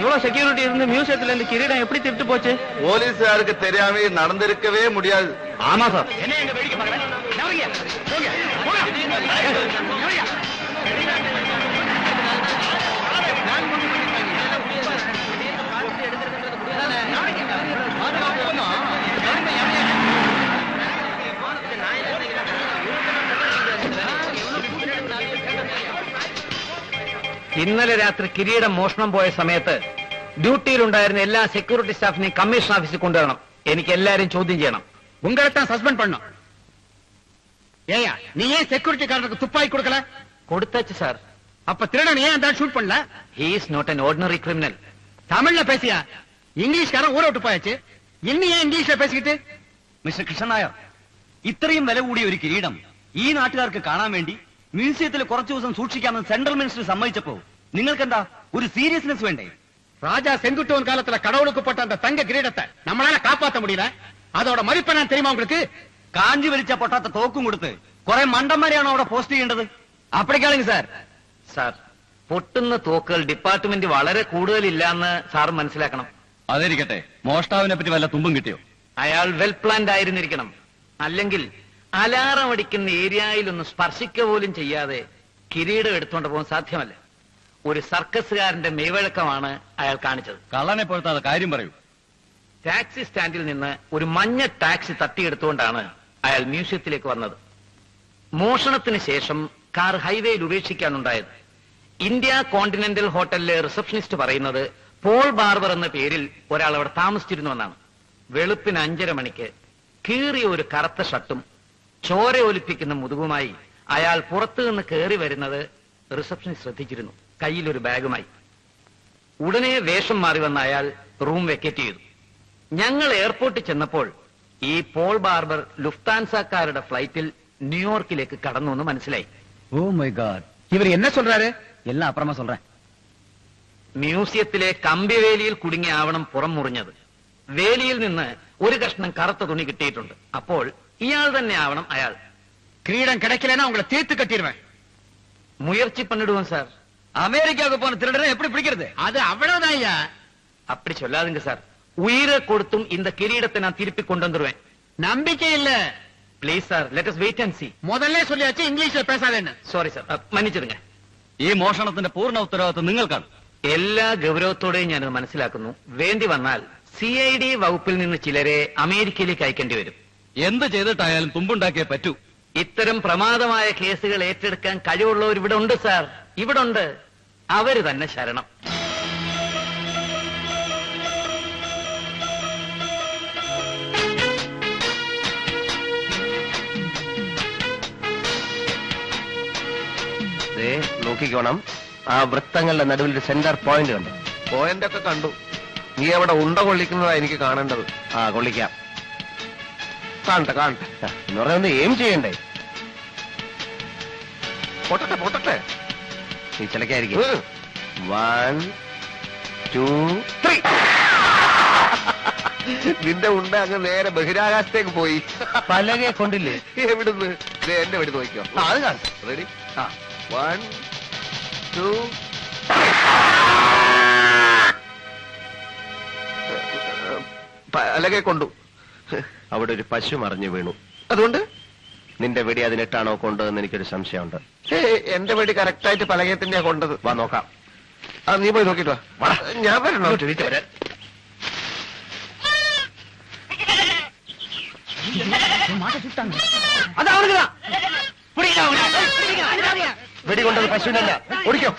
இவ்வளவு செக்யூரிட்டி இருந்து மியூசியத்துல இந்த கிரீடம் எப்படி திருட்டு போச்சு? போலீஸாருக்கு தெரியாம நடந்திருக்கவே முடியாது. ஆமா சார். என்ன எங்க வேடிக்கை பாக்குறேன்? ഇന്നലെ രാത്രി കിരീടം മോഷണം പോയ സമയത്ത് ഡ്യൂട്ടിയിലുണ്ടായിരുന്ന എല്ലാ സെക്യൂരിറ്റി സ്റ്റാഫിനെയും കമ്മീഷൻ ഓഫീസിൽ കൊണ്ടുവരണം. എനിക്ക് എല്ലാരും ചോദ്യം ചെയ്യണം. உங்களைத்தான் சஸ்பெண்ட் பண்ணோம். ஏயா நீ ஏன் செக்யூரிட்டிக்காரனுக்கு துப்பாக்கி கொடுக்கல? കൊടുത്തச்சு சார். அப்ப திருடன் ஏன் அந்த ஷூட் பண்ணல? he is not an ordinary criminal. தமிழ்ல பேசியா? ഇംഗ്ലീഷ്കാരൻ ഊരെ വിട്ട് പോയച്ച് ഇനി ഏൻ ഇംഗ്ലീഷിൽ പേസിക്കിട്ട്? മിസ്റ്റർ കൃഷ്ണൻ നായർ, ഇത്രയും വില കൂടിയ ഒരു കിരീടം ഈ നാട്ടുകാർക്ക് കാണാൻ വേണ്ടി മ്യൂസിയത്തിൽ കുറച്ചു ദിവസം സൂക്ഷിക്കാമെന്ന് സെൻട്രൽ മിനിസ്റ്റർ സമ്മതിച്ചപ്പോ നിങ്ങൾക്ക് എന്താ ഒരു സീരിയസ്നെസ് വേണ്ടേ? ராஜா செங்குட்டுவன் காலத்துல கடவுளுக்கு போட்ட அந்த தங்க கிரீடத்தை நம்மளால காப்பாற்ற முடியல. அதோட மதிப்பை நான் தெரியுமா உங்களுக்கு? കാഞ്ചി വലിച്ച പൊട്ടാത്ത തോക്കും കൊടുത്ത് കുറെ മണ്ടന്മാരെയാണോ അവിടെ പോസ്റ്റ് ചെയ്യേണ്ടത്? അപ്പടിക്കാളിങ് സാർ. സാർ, പൊട്ടുന്ന തോക്കുകൾ ഡിപ്പാർട്ട്മെന്റ് വളരെ കൂടുതലില്ലാന്ന് സാർ മനസ്സിലാക്കണം. അതിരിക്കട്ടെ, മോഷ്ടാവിനെ പറ്റി വല്ല തുമ്പും കിട്ടിയോ? അയാൾ വെൽ പ്ലാൻഡ് ആയിരുന്നിരിക്കണം. അല്ലെങ്കിൽ അലാറം അടിക്കുന്ന ഏരിയയിലൊന്ന് സ്പർശിക്ക പോലും ചെയ്യാതെ കിരീടം എടുത്തുകൊണ്ട് പോകാൻ സാധ്യമല്ല. ഒരു സർക്കസുകാരന്റെ മെയ്വഴക്കമാണ് അയാൾ കാണിച്ചത്. കള്ളനെ പോലത്തെ കാര്യം പറയൂ. ടാക്സി സ്റ്റാൻഡിൽ നിന്ന് ഒരു മഞ്ഞ ടാക്സി തട്ടിയെടുത്തുകൊണ്ടാണ് അയാൾ മ്യൂസിയത്തിലേക്ക് വന്നത്. മോഷണത്തിന് ശേഷം കാർ ഹൈവേയിൽ ഉപേക്ഷിക്കാനുണ്ടായത്. ഇന്ത്യ കോണ്ടിനെന്റൽ ഹോട്ടലിലെ റിസപ്ഷനിസ്റ്റ് പറയുന്നത് പോൾ ബാർബർ എന്ന പേരിൽ ഒരാൾ അവിടെ താമസിച്ചിരുന്നുവെന്നാണ്. വെളുപ്പിന് 5:30 മണിക്ക് കീറിയ ഒരു കറുത്ത ഷർട്ടും ചോര ഒലിപ്പിക്കുന്ന മുതുകുമായി അയാൾ പുറത്തുനിന്ന് കയറി വരുന്നത് റിസപ്ഷനിസ്റ്റ് ശ്രദ്ധിച്ചിരുന്നു, കയ്യിലൊരു ബാഗുമായി. ഉടനെ വേഷം മാറി വന്ന അയാൾ റൂം വെക്കേറ്റ് ചെയ്തു. ഞങ്ങൾ എയർപോർട്ടിൽ ചെന്നപ്പോൾ ഈ പോൾ ബാർബർ ലുഫ്താൻസക്കാരുടെ ഫ്ലൈറ്റിൽ ന്യൂയോർക്കിലേക്ക് കടന്നു എന്ന് മനസ്സിലായി. ഓ മൈ ഗാഡ്, இவர் என்ன சொல்றாரு? എല്ലാം അപ്പുറമാ சொல்றேன். മ്യൂസിയത്തിലെ കമ്പിവേലിയിൽ കുടുങ്ങി ആവണം പുറം മുറിഞ്ഞത്. വേലിയിൽ നിന്ന് ഒരു കഷ്ണം കറുത്ത തുണി കിട്ടിയിട്ടുണ്ട്. അപ്പോൾ ഇയാൾ തന്നെ ആവണം അയാൾ. கிரீடம் கிடைக்கலன்னா உங்களை தீர்த்து கட்டிடுவேன். മുയற்சி பண்ணிடுவோம் சார். அமெரிக்காவுக்கு போன திருடனை எப்படி பிடிக்கிறது? அது அவ்வளவுதான் ஐயா. அப்படி சொல்லாதுங்க சார். உயிரை கொடுத்தும் இந்த கிரீடத்தை நான் திருப்பி கொண்டு வந்துருவேன். நம்பிக்கை இல்ல. Please sir, let us wait and see. முதல்ல சொல்லியாச்சு இங்கிலீஷ்ல பேசாதேன்னு. Sorry sir, മன்னிച്ചിരുங்க. ഈ മോഷണത്തിന്റെ പൂർണ്ണ ഉത്തരവാദിത്വം നിങ്ങൾക്കാണ്. എല്ലാ ഗൗരവത്തോടെയും ഞാനത് മനസ്സിലാക്കുന്നു. വേണ്ടി വന്നാൽ CID വകുപ്പിൽ നിന്ന് ചിലരെ അമേരിക്കയിലേക്ക് അയക്കേണ്ടി വരും. എന്ത് ചെയ്തിട്ടായാലും തുമ്പുണ്ടാക്കിയേ പറ്റൂ. ഇത്തരം പ്രമാദമായ കേസുകൾ ഏറ്റെടുക്കാൻ കഴിവുള്ളവർ ഇവിടെ ഉണ്ട് സാർ, ഇവിടെ ഉണ്ട്. അവര് തന്നെ ശരണം. നോക്കിക്കോണം, ആ വൃത്തങ്ങളുടെ നടുവിൽ ഒരു സെന്റർ പോയിന്റ് കണ്ടു. പോയിന്റ് ഒക്കെ കണ്ടു. നീ അവിടെ ഉണ്ട കൊള്ളിക്കുന്നതാ എനിക്ക് കാണേണ്ടത്. ആ, കൊള്ളിക്കാം. കാണട്ടെ കാണട്ടെ എന്ന് പറഞ്ഞ ഒന്ന് എയിം ചെയ്യണ്ടേ? പൊട്ടട്ടെ പൊട്ടട്ടെ. നീ ചിലക്കായിരിക്കും. 1 2 3. നിന്റെ ഉണ്ട അങ്ങ് നേരെ ബഹിരാകാശത്തേക്ക് പോയി. പലകെ കൊണ്ടില്ലേ? എവിടുന്ന്? എന്റെ വെടി നോക്കിയോ? അത് കാണട്ടെ. റെഡി? 1 2 പലകെ കൊണ്ടു. അവിടെ ഒരു പശു മറിഞ്ഞു വീണു. അതുകൊണ്ട് നിന്റെ വെടി അതിനിട്ടാണോ കൊണ്ടതെന്ന് എനിക്കൊരു സംശയമുണ്ട്. എന്റെ വെടി കറക്റ്റായിട്ട് പലകയത്തിന്റെയാ കൊണ്ടത്. വാ നോക്കാം. ആ, നീ പോയി നോക്കിട്ട് വാ. ഞാൻ വരണോ? വരാൻ വെടി കൊണ്ടത് പശുവിനല്ല. ഓടിക്കോ.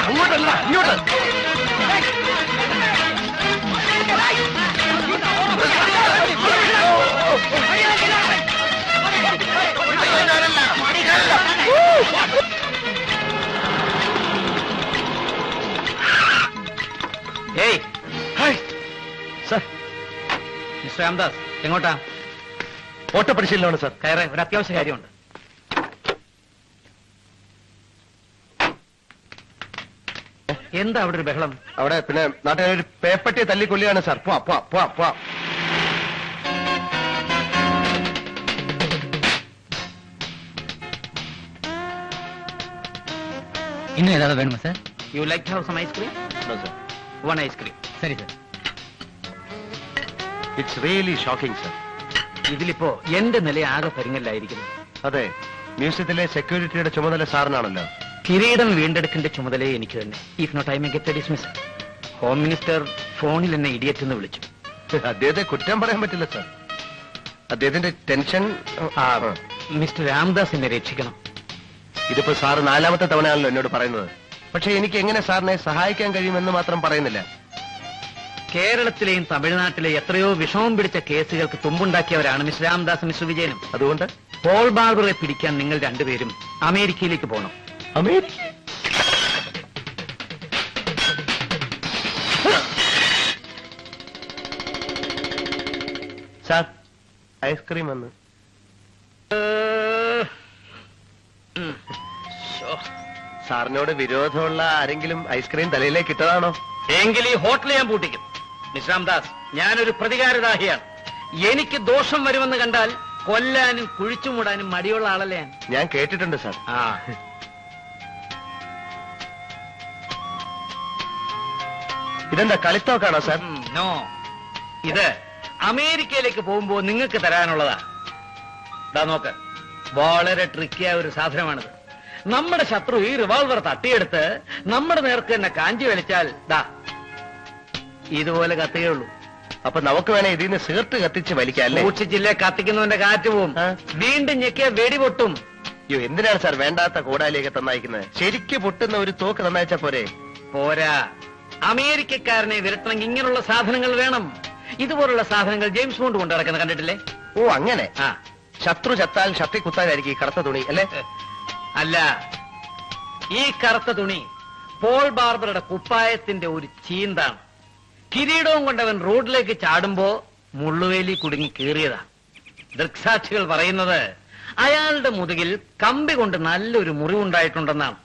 അങ്ങോട്ടല്ല, ഇങ്ങോട്ട്. സർ, മിസ്റ്റർ രാംദാസ്, എങ്ങോട്ടാ? ഓട്ട പരിശീലനമാണ് സർ. കയറേ, ഒരു അത്യാവശ്യ കാര്യമുണ്ട്. എന്താ അവിടെ ഒരു ബഹളം? അവിടെ പിന്നെ നാട്ടുകാർ പേപ്പട്ടിയെ തല്ലിക്കൊല്ലുകയാണ് സാർ. പോവാ പോവാ പോവാ പോവാ. இன்னும் ஏதாவது வேணுமா sir? You like to have some ice cream? No, sir. One ice cream. ശരി sir. It's really shocking sir. ഇതിലിപ്പോ എന്റെ നില ആകെ പരിങ്ങല്ലായിരിക്കുന്നു. അതെ, മ്യൂസിയത്തിലെ സെക്യൂരിറ്റിയുടെ ചുമതല സാറിനാണല്ലോ. കിരീടം വീണ്ടെടുക്കേണ്ട ചുമതലയെ എനിക്ക് തന്നെ. If not I may get dismiss. Home minister ഫോണിൽ എന്നെ ഇഡിയറ്റ് എന്ന് വിളിച്ചു. അദ്ദേഹത്തെ കുറ്റം പറയാൻ പറ്റില്ല സർ. അദ്ദേഹത്തിന്റെ ടെൻഷൻ. മിസ്റ്റർ രാംദാസ് എന്നെ രക്ഷിക്കണം. ഇതിപ്പോ സാറ് 4ാമത്തെ തവണയാണല്ലോ എന്നോട് പറയുന്നത്. പക്ഷെ എനിക്ക് എങ്ങനെ സാറിനെ സഹായിക്കാൻ കഴിയുമെന്ന് മാത്രം പറയുന്നില്ല. കേരളത്തിലെയും തമിഴ്നാട്ടിലെയും എത്രയോ വിഷമം പിടിച്ച കേസുകൾക്ക് തുമ്പുണ്ടാക്കിയവരാണ് മിസ്റ്റർ രാംദാസ്, മിസ്റ്റർ വിജയനും. അതുകൊണ്ട് പോൾ ബാർബറെ പിടിക്കാൻ നിങ്ങൾ രണ്ടുപേരും അമേരിക്കയിലേക്ക് പോകണം. അമേരിക്ക? സാർ, ഐസ്ക്രീം വന്ന്. സാറിനോട് വിരോധമുള്ള ആരെങ്കിലും ഐസ്ക്രീം തലയിലേക്ക് ഇട്ടതാണോ? എങ്കിൽ ഈ ഹോട്ടൽ ഞാൻ പൂട്ടിക്കും. മിസ്റ്റർ രാംദാസ്, ഞാനൊരു പ്രതികാരദാഹിയാണ്. എനിക്ക് ദോഷം വരുമെന്ന് കണ്ടാൽ കൊല്ലാനും കുഴിച്ചു മൂടാനും മടിയുള്ള ആളല്ലേ ഞാൻ. ഞാൻ കേട്ടിട്ടുണ്ട് സാർ. ഇതെന്താ കളിത്തോക്കാണോ സാർ? നോ, ഇത് അമേരിക്കയിലേക്ക് പോകുമ്പോ നിങ്ങൾക്ക് തരാനുള്ളതാ. ദാ നോക്ക്, വളരെ ട്രിക്കിയായ ഒരു സാധനമാണിത്. നമ്മുടെ ശത്രു ഈ റിവോൾവർ തട്ടിയെടുത്ത് നമ്മുടെ നേർക്ക് തന്നെ കാഞ്ചി വലിച്ചാൽ ദാ ഇതുപോലെ കത്തുകയുള്ളൂ. അപ്പൊ നമുക്ക് വേണേ ഇതിൽ നിന്ന് സിഗരറ്റ് കത്തിച്ച് വലിക്കാം അല്ലേ? സൂക്ഷിച്ചില്ലേ കത്തിക്കുന്നവന്റെ കാറ്റ് പോവും. വീണ്ടും ഞെക്കിയ വെടി പൊട്ടും. അയ്യോ, എന്തിനാണ് സാർ വേണ്ടാത്ത കൂടാലിയൊക്കെ തന്നയക്കുന്നത്? ശരിക്ക് പൊട്ടുന്ന ഒരു തോക്ക് തന്നയച്ചാ പോരെ? പോരാ, അമേരിക്കക്കാരനെ വിരട്ടണമെങ്കിൽ ഇങ്ങനെയുള്ള സാധനങ്ങൾ വേണം. ഇതുപോലുള്ള സാധനങ്ങൾ ജെയിംസ് ബോണ്ട് കൊണ്ട് നടക്കുന്നത് കണ്ടിട്ടില്ലേ? ഓ അങ്ങനെ. ശത്രു ചത്താൽ ശക്തി കുത്താനായിരിക്കും ഈ കറുത്ത തുണി അല്ലേ? അല്ല, ഈ കറുത്ത തുണി പോൾ ബാർബറുടെ കുപ്പായത്തിന്റെ ഒരു ചീന്താണ്. കിരീടവും കൊണ്ടവൻ റോഡിലേക്ക് ചാടുമ്പോ മുള്ളുവേലി കുടുങ്ങി കീറിയതാ. ദൃക്സാക്ഷികൾ പറയുന്നത് അയാളുടെ മുതുകിൽ കമ്പി കൊണ്ട് നല്ലൊരു മുറിവുണ്ടായിട്ടുണ്ടെന്നാണ്.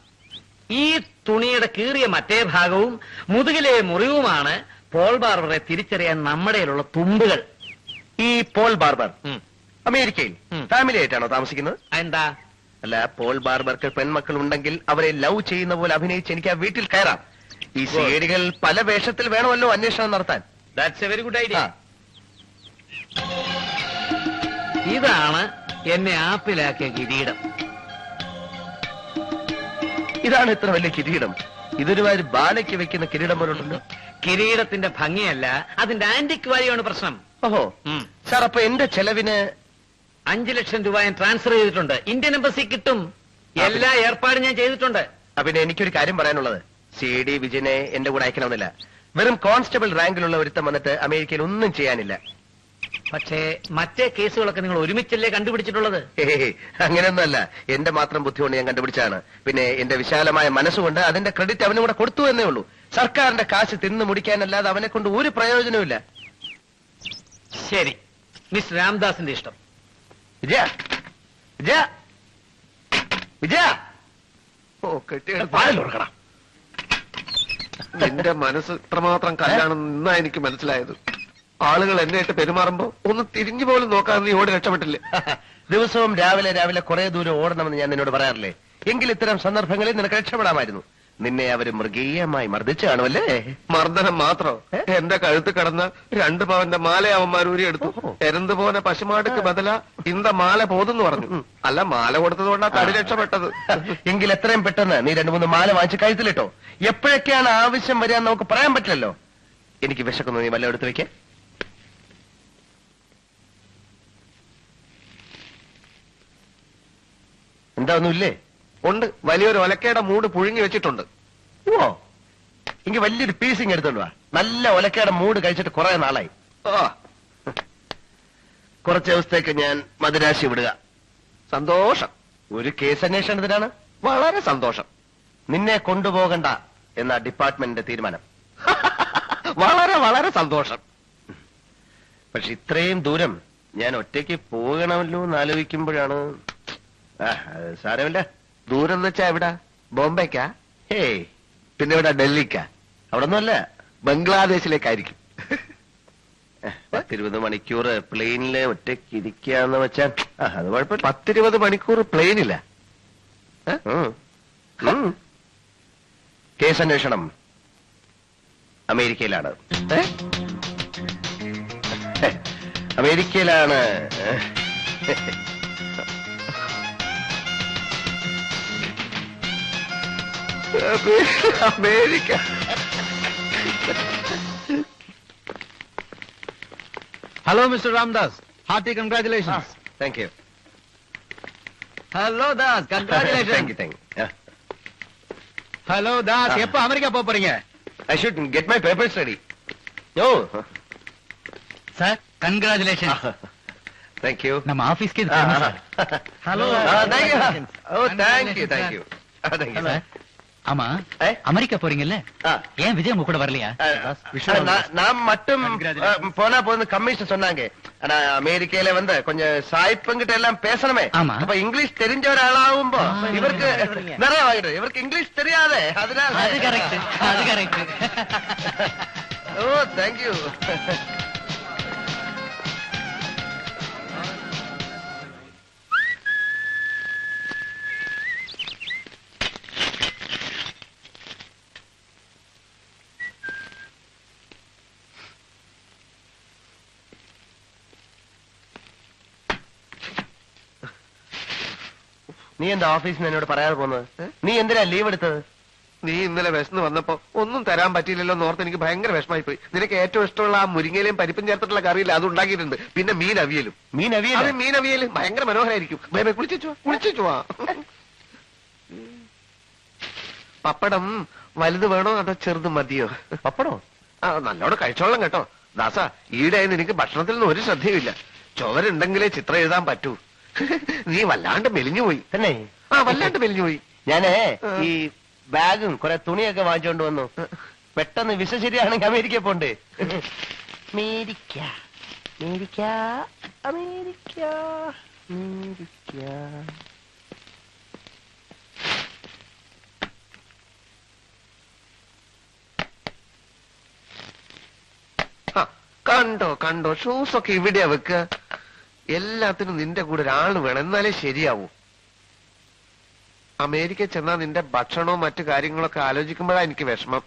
ഈ തുണിയുടെ കീറിയ മറ്റേ ഭാഗവും മുതുകിലെ മുറിവുമാണ് പോൾ ബാർബറെ തിരിച്ചറിയാൻ നമ്മുടെയിലുള്ള തുമ്പുകൾ. ഈ പോൾ ബാർബർ അമേരിക്കയിൽ ഫാമിലി ആയിട്ടാണോ താമസിക്കുന്നത്? എന്താ? അല്ല, പോൾ ബാർബർക്ക് പെൺമക്കൾ ഉണ്ടെങ്കിൽ അവരെ ലവ് ചെയ്യുന്ന പോലെ അഭിനയിച്ച് എനിക്ക് ആ വീട്ടിൽ കയറാം. ഈ സേഡികൾ പല വേഷത്തിൽ വേണമല്ലോ അന്വേഷണം നടത്താൻ. That's A very good idea. ഇതാണ് എന്നെ ആപ്പിലാക്കിയ കിരീടം. ഇതാണ് ഇത്ര വലിയ കിരീടം. ഇതൊരുമാതിരി ബാലയ്ക്ക് വെക്കുന്ന കിരീടം പോലുണ്ടല്ലോ. കിരീടത്തിന്റെ ഭംഗിയല്ല, അതിന്റെ ആന്റിക് വാല്യൂ ആണ് പ്രശ്നം. ഓഹോ സാർ, അപ്പൊ എന്റെ ചെലവിന് 5 ലക്ഷം രൂപ ഞാൻ ട്രാൻസ്ഫർ ചെയ്തിട്ടുണ്ട്. ഇന്ത്യൻ എംബസി കിട്ടും. എല്ലാ ഏർപ്പാടും ഞാൻ ചെയ്തിട്ടുണ്ട്. പിന്നെ എനിക്കൊരു കാര്യം പറയാനുള്ളത്, CD വിജയനെ എന്റെ കൂടെ അയക്കണമെന്നില്ല. വെറും കോൺസ്റ്റബിൾ റാങ്കിലുള്ള ഒരുത്തം വന്നിട്ട് അമേരിക്കയിൽ ഒന്നും ചെയ്യാനില്ല. പക്ഷേ മറ്റേ കേസുകളൊക്കെ നിങ്ങൾ ഒരുമിച്ചല്ലേ കണ്ടുപിടിച്ചിട്ടുള്ളത്? അങ്ങനെയൊന്നുമല്ല, എന്റെ മാത്രം ബുദ്ധി കൊണ്ട് ഞാൻ കണ്ടുപിടിച്ചാണ്. പിന്നെ എന്റെ വിശാലമായ മനസ്സുകൊണ്ട് അതിന്റെ ക്രെഡിറ്റ് അവനും കൂടെ കൊടുത്തു എന്നേ ഉള്ളൂ. സർക്കാരിന്റെ കാശ് തിന്നു മുടിക്കാനല്ലാതെ അവനെ കൊണ്ട് ഒരു പ്രയോജനവുമില്ല. ശരി, മിസ് രാംദാസിന്റെ ഇഷ്ടം. വിജയ വിജയ വിജയ, ഓ കെട്ടിയെടുക്കണം. നിന്റെ മനസ്സ് ഇത്രമാത്രം കല്ലാണെന്ന് ഇന്നാ എനിക്ക് മനസ്സിലായത്. ആളുകൾ എന്നെയായിട്ട് പെരുമാറുമ്പോ ഒന്ന് തിരിഞ്ഞു പോലും നോക്കാതെ നീ ഓടി രക്ഷപ്പെട്ടില്ലേ? ദിവസവും രാവിലെ രാവിലെ കുറെ ദൂരം ഓടണമെന്ന് ഞാൻ നിന്നോട് പറയാറില്ലേ? എങ്കിൽ ഇത്തരം സന്ദർഭങ്ങളിൽ നിനക്ക് രക്ഷപ്പെടാമായിരുന്നു. നിന്നെ അവര് മൃഗീയമായി മർദ്ദിച്ചു കാണുമല്ലേ? മർദ്ദനം മാത്രോ? എന്റെ കഴുത്ത് കടന്ന 2 പവന്റെ മാല അവന്മാർ ഊരിയെടുത്തു. എരന്ത് പോന പശുമാടുക്ക് ബദല ഇന്ത മാല പോതെന്ന് പറഞ്ഞു. അല്ല, മാല കൊടുത്തതുകൊണ്ടാ തടി രക്ഷപ്പെട്ടത്. എങ്കിൽ എത്രയും പെട്ടെന്ന് നീ 2-3 മാല വാങ്ങിച്ച് കഴുത്തിലിട്ടോ. എപ്പോഴൊക്കെയാണ് ആവശ്യം വരിക നമുക്ക് പറയാൻ പറ്റില്ലല്ലോ. എനിക്ക് വിശക്കുന്നു, നീ വല്ല എടുത്ത് വെക്കേ. എന്താ ഒന്നുമില്ലേ? ഉണ്ട്, വലിയൊരു ഒലക്കയുടെ മൂട് പുഴുങ്ങി വെച്ചിട്ടുണ്ട്. ഓ, എങ്കിൽ വലിയൊരു പീസിങ് എടുത്തോണ്ട് വാ. നല്ല ഒലക്കയുടെ മൂട് കഴിച്ചിട്ട് കുറെ നാളായി. കുറച്ച് ദിവസത്തേക്ക് ഞാൻ മദിരാശി വിടുക. സന്തോഷം. ഒരു കേസ് അന്വേഷണത്തിനാണ്. വളരെ സന്തോഷം. നിന്നെ കൊണ്ടുപോകണ്ട എന്ന ഡിപ്പാർട്ട്മെന്റിന്റെ തീരുമാനം. വളരെ വളരെ സന്തോഷം. പക്ഷെ ഇത്രയും ദൂരം ഞാൻ ഒറ്റയ്ക്ക് പോകണമല്ലോ എന്ന് ആലോചിക്കുമ്പോഴാണ്. സാരമില്ല. ദൂരം എന്ന് വെച്ചാ എവിടാ? ബോംബെക്കാ? ഹേയ്, പിന്നെ ഇവിടെ ഡൽഹിക്കാ? അവിടെ ഒന്നുമല്ല, ബംഗ്ലാദേശിലേക്കായിരിക്കും. 10-20 മണിക്കൂർ പ്ലെയിനില് ഒറ്റയ്ക്ക് ഇരിക്കാന്ന് വെച്ചാൽ അത് കുഴപ്പമില്ല. 10-20 മണിക്കൂർ പ്ലെയിനില്ല. കേസ് അന്വേഷണം അമേരിക്കയിലാണ്. അമേരിക്കയിലാണ്. America. Hello mister Ramdas, hearty congratulations. Thank you. Hello Das, thank you. Thank you. Hello Das, எப்ப அமெரிக்கா போக போறீங்க? I should get my papers ready. Yo. Sir congratulation. Thank you. நம்ம ஆபீஸ்க்கு hello. Thank you. Oh, thank you. Thank you. Thank you. ஆமா, Eh? America போறீங்கல்ல, Ah. ஏன் விஜய் உங்க கூட வரலையா? நான் மட்டும் போனா போது கமிஷன் சொன்னாங்க. ஆனா அமெரிக்கையில வந்து கொஞ்சம் சாய்ப்பங்கிட்ட எல்லாம் பேசணுமே. ஆமா. அப்ப இங்கிலீஷ் தெரிஞ்ச ஒரு ஆளாகும்போ இவருக்கு நிறைய ஆகிடும். இவருக்கு இங்கிலீஷ் தெரியாதே, அதனால. அது கரெக்ட், அது கரெக்ட். ஓ, தேங்க்யூ. നീ എന്താ ഓഫീസിൽ എന്നോട് പറയാതെ പോകുന്നത്? നീ എന്തിനാ ലീവ് എടുത്തത്? നീ ഇന്നലെ വിശന്ന് വന്നപ്പോ ഒന്നും തരാൻ പറ്റിയില്ലല്ലോ എന്നോർത്ത് എനിക്ക് ഭയങ്കര വിഷമായി പോയി. നിനക്ക് ഏറ്റവും ഇഷ്ടമുള്ള ആ മുരിങ്ങയിലും പരിപ്പും ചേർത്തിട്ടുള്ള കറിയില്ല, അത് ഉണ്ടാക്കിയിട്ടുണ്ട്. പിന്നെ മീൻ അവിയലും. മീൻ അത് അവിയൽ? മീൻ അവിയലും ഭയങ്കര മനോഹരായിരിക്കും. കുളിച്ചു വാ. പപ്പടം വലുത് വേണോ അതോ ചെറുത് മതിയോ? പപ്പടോ? ആ, നല്ലോണം കഴിച്ചോളാം കേട്ടോ. ദാസ, ഈടായി നിനക്ക് ഭക്ഷണത്തിൽ നിന്ന് ഒരു ശ്രദ്ധയുമില്ല. ചുവരുണ്ടെങ്കിലേ ചിത്രം എഴുതാൻ പറ്റൂ. നീ വല്ലാണ്ട് മെലിഞ്ഞുപോയി. തന്നെ? ആ, വല്ലാണ്ട് മെലിഞ്ഞുപോയി. ഞാനേ ഈ ബാഗും കുറെ തുണിയൊക്കെ വാങ്ങിച്ചോണ്ട് വന്നു. പെട്ടെന്ന് വിസ ശരിയാണെങ്കിൽ അമേരിക്ക പോണ്ടേ? America, America, America, America. ആ, കണ്ടോ ഷൂസൊക്കെ ഇവിടെയാ വെക്കുക. എല്ലാത്തിനും നിന്റെ കൂടെ ഒരാള് വേണം, എന്നാലേ ശരിയാവൂ. അമേരിക്ക ചെന്നാ നിന്റെ ഭക്ഷണവും മറ്റു കാര്യങ്ങളൊക്കെ ആലോചിക്കുമ്പോഴാ എനിക്ക് വിഷമം.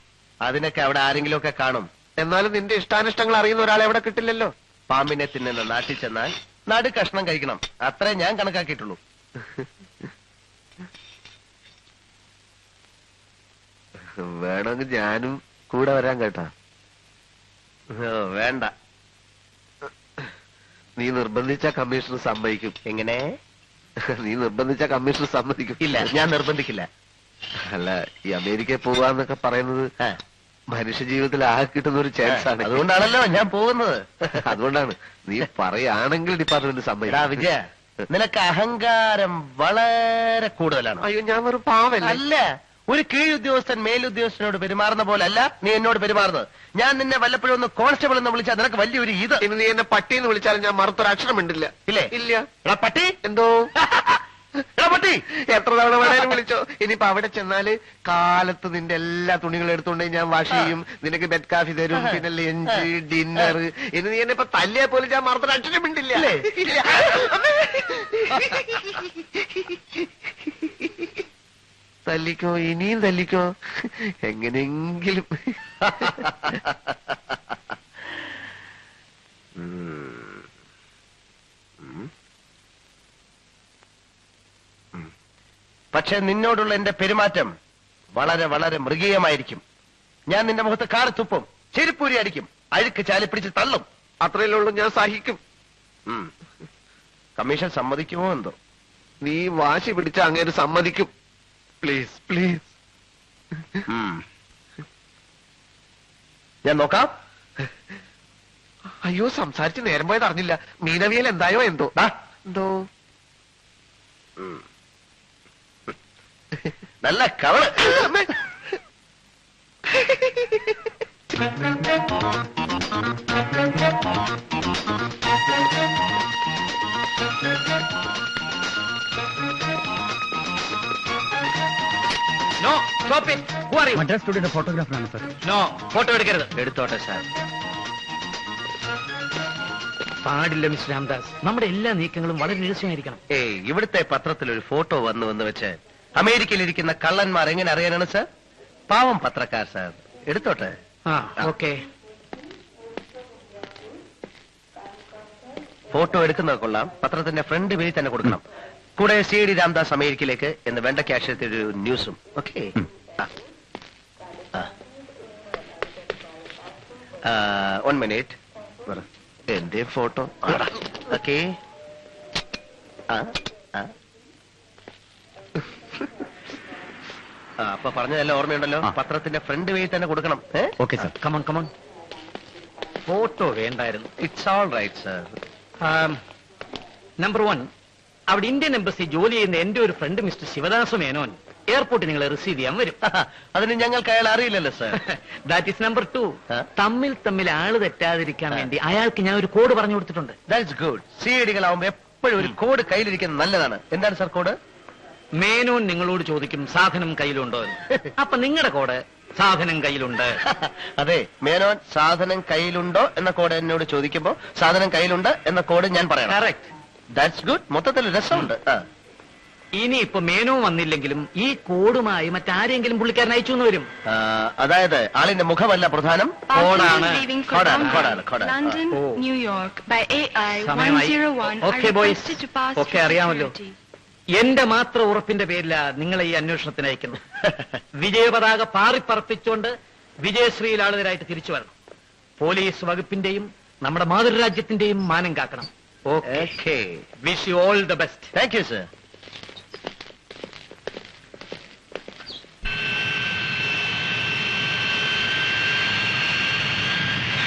അതിനൊക്കെ അവിടെ ആരെങ്കിലും ഒക്കെ കാണും. എന്നാലും നിന്റെ ഇഷ്ടാനിഷ്ടങ്ങൾ അറിയുന്ന ഒരാളെ എവിടെ കിട്ടില്ലല്ലോ. പാമ്പിനെ തിന്നുന്ന നാട്ടിൽ ചെന്നാൽ നടു കഷ്ണം കഴിക്കണം, അത്രേ ഞാൻ കണക്കാക്കിയിട്ടുള്ളൂ. വേണമെങ്കിൽ ഞാനും കൂടെ വരാൻ കേട്ടാ. ഓ, വേണ്ട. നീ നിർബന്ധിച്ച കമ്മീഷണർ സമ്മതിക്കും. എങ്ങനെ? നീ നിർബന്ധിച്ച കമ്മീഷണർ സമ്മതിക്കും. ഇല്ല, ഞാൻ നിർബന്ധിക്കില്ല. അല്ല, ഈ അമേരിക്കയിൽ പോവാന്നൊക്കെ പറയുന്നത് ആ, മനുഷ്യ ജീവിതത്തിൽ ആകെ കിട്ടുന്ന ഒരു ചാൻസ് ആണ്. അതുകൊണ്ടാണല്ലോ ഞാൻ പോകുന്നത്. അതുകൊണ്ടാണ്. നീ പറയുകയാണെങ്കിൽ ഡിപ്പാർട്ട്മെന്റ് എടാ സമ്മതിക്കും. വിജയ, നിനക്ക് അഹങ്കാരം വളരെ കൂടുതലാണ്. അയ്യോ, ഞാൻ വെറും പാവല്ല. അല്ല, ഒരു കീഴുദ്യോഗസ്ഥൻ മേലുദ്യോഗസ്ഥനോട് പെരുമാറുന്ന പോലെ അല്ല നീ എന്നോട് പെരുമാറുന്നത്. ഞാൻ നിന്നെ വല്ലപ്പോഴും ഒന്ന് കോൺസ്റ്റബിൾ എന്ന് വിളിച്ചാൽ നിനക്ക് വലിയൊരു ഇത്. ഇനി നീ എന്നെ പട്ടിന്ന് വിളിച്ചാലും ഞാൻ മറുത്തൊരക്ഷരം ഉണ്ടില്ല. ഇല്ലേ? ഇല്ല. എടാ പട്ടി, എന്തോ എടാ പട്ടി. എത്ര തവണ വേണേലും വിളിച്ചോ. ഇനിയിപ്പോ അവിടെ ചെന്നാല് കാലത്ത് നിന്റെ എല്ലാ തുണികളും എടുത്തുകൊണ്ട് ഞാൻ വാഷ് ചെയ്യും. നിനക്ക് ബെഡ് കാഫി തരും, പിന്നെ ലഞ്ച്, ഡിന്നർ. ഇനി നീ എന്നെ ഇപ്പൊ തല്ലിയാ പോലും ഞാൻ മറുത്തൊരക്ഷരം ഉണ്ടില്ല. ഇല്ല. തല്ലിക്കോ, ഇനിയും തല്ലിക്കോ, എങ്ങനെയെങ്കിലും. പക്ഷെ നിന്നോടുള്ള എന്റെ പെരുമാറ്റം വളരെ വളരെ മൃഗീയമായിരിക്കും. ഞാൻ നിന്റെ മുഖത്ത് കാറി തുപ്പും, ചെരുപ്പൂരി അടിക്കും, അഴുക്ക് ചാലി പിടിച്ച് തള്ളും. അത്രയല്ലേ ഉള്ളൂ, ഞാൻ സഹിക്കും. കമ്മീഷൻ സമ്മതിക്കുമോ എന്തോ? നീ വാശി പിടിച്ച അങ്ങേര് സമ്മതിക്കും. Please please. ഞാൻ നോക്കാം. അയ്യോ, സംസാരിച്ച് നേരം പോയത് അറിഞ്ഞില്ല. മീനവിയൽ എന്തായോ എന്തോ. എന്തോ നല്ല കവള്. No, stop it. Who are you? Madras സ്റ്റുഡിയോയുടെ ഫോട്ടോഗ്രാഫറാണ് സർ. നോ, ഫോട്ടോ എടുക്കരുത്. എടുത്തോട്ടെ സാർ. പാടില്ല മിസ്റ്റർ രാംദാസ്. നമ്മുടെ എല്ലാ നീക്കങ്ങളും വളരെ രഹസ്യമായിരിക്കണം. ഏയ്, ഇവിടുത്തെ പത്രത്തിൽ ഒരു ഫോട്ടോ വന്ന് വെച്ച് അമേരിക്കയിൽ ഇരിക്കുന്ന കള്ളന്മാർ എങ്ങനെ അറിയാനാണ് സാർ? പാവം പത്രക്കാർ സാർ. എടുത്തോട്ടെ. ഓക്കെ. ഫോട്ടോ എടുക്കുന്നത് കൊള്ളാം, പത്രത്തിന്റെ ഫ്രണ്ട് പേജിൽ തന്നെ കൊടുക്കണം. കൂടെ CD രാംദാസ് അമേരിക്കയിലേക്ക് എന്ന് വെണ്ടയ്ക്ക് അക്ഷരത്തിൽ ഒരു ന്യൂസും. ഓക്കെ. 1 മിനിറ്റ്. എന്റെ ഫോട്ടോ. ഓക്കെ. അപ്പൊ പറഞ്ഞതെല്ലാം ഓർമ്മയുണ്ടല്ലോ. പത്രത്തിന്റെ ഫ്രണ്ട് പേജിൽ തന്നെ കൊടുക്കണം. Okay sir. Come on come on. Photo വേണ്ടായിരുന്നു. It's all right sir. Number 1, അവിടെ ഇന്ത്യൻ എംബസി ജോലി ചെയ്യുന്ന എന്റെ ഒരു ഫ്രണ്ട് മിസ്റ്റർ ശിവദാസ മേനോൻ എയർപോർട്ടിൽ നിങ്ങളെ റിസീവ് ചെയ്യാൻ വരും. അതിന് ഞങ്ങൾക്ക് അയാൾ അറിയില്ലല്ലോ sir. That is number 2. Huh? തമ്മിൽ ആള് തെറ്റാതിരിക്കാൻ വേണ്ടി അയാൾക്ക് ഞാൻ ഒരു കോഡ് പറഞ്ഞു കൊടുത്തിട്ടുണ്ട്. That's good. CID-കളാവുമ്പോ എപ്പോഴും ഒരു കോഡ് കയ്യിലിരിക്കുന്നത് നല്ലതാണ്. എന്താണ് സർ കോഡ്? മേനോൻ നിങ്ങളോട് ചോദിക്കും സാധനം കയ്യിലുണ്ടോ എന്ന്. അപ്പൊ നിങ്ങളുടെ കോഡ് സാധനം കയ്യിലുണ്ട്. അതെ, മേനോൻ സാധനം കയ്യിലുണ്ടോ എന്ന കോഡ് എന്നോട് ചോദിക്കുമ്പോ സാധനം കയ്യിലുണ്ട് എന്ന കോഡ് ഞാൻ പറയണം. കറക്റ്റ്. That's good. മൊത്തത്തിൽ രസമുണ്ട്. ഇനി ഇപ്പൊ മേനോ വന്നില്ലെങ്കിലും ഈ കോഡുമായി മറ്റാരെങ്കിലും പുള്ളിക്കാരൻ അയച്ചു എന്ന് വരും. അതായത് ആളിന്റെ മുഖമല്ല പ്രധാനം, കോഡാണ്. leaving for കോഡാണ്, Bombay, കോഡാണ്, കോഡാണ്. London, Oh. New York by AI സമയമായി. 101 Okay, are boys. requested to pass Okay, through അറിയാമല്ലോ. security. എന്റെ മാത്രം ഉറപ്പിന്റെ പേരിലാ നിങ്ങളെ ഈ അന്വേഷണത്തിന് അയക്കുന്നു. വിജയപതാക പാറിപ്പറപ്പിച്ചുകൊണ്ട് വിജയശ്രീലാളിതരായിട്ട് തിരിച്ചു വരണം. പോലീസ് വകുപ്പിന്റെയും നമ്മുടെ മാതൃരാജ്യത്തിന്റെയും മാനം കാക്കണം. Okay. Wish you all the best. Thank you sir.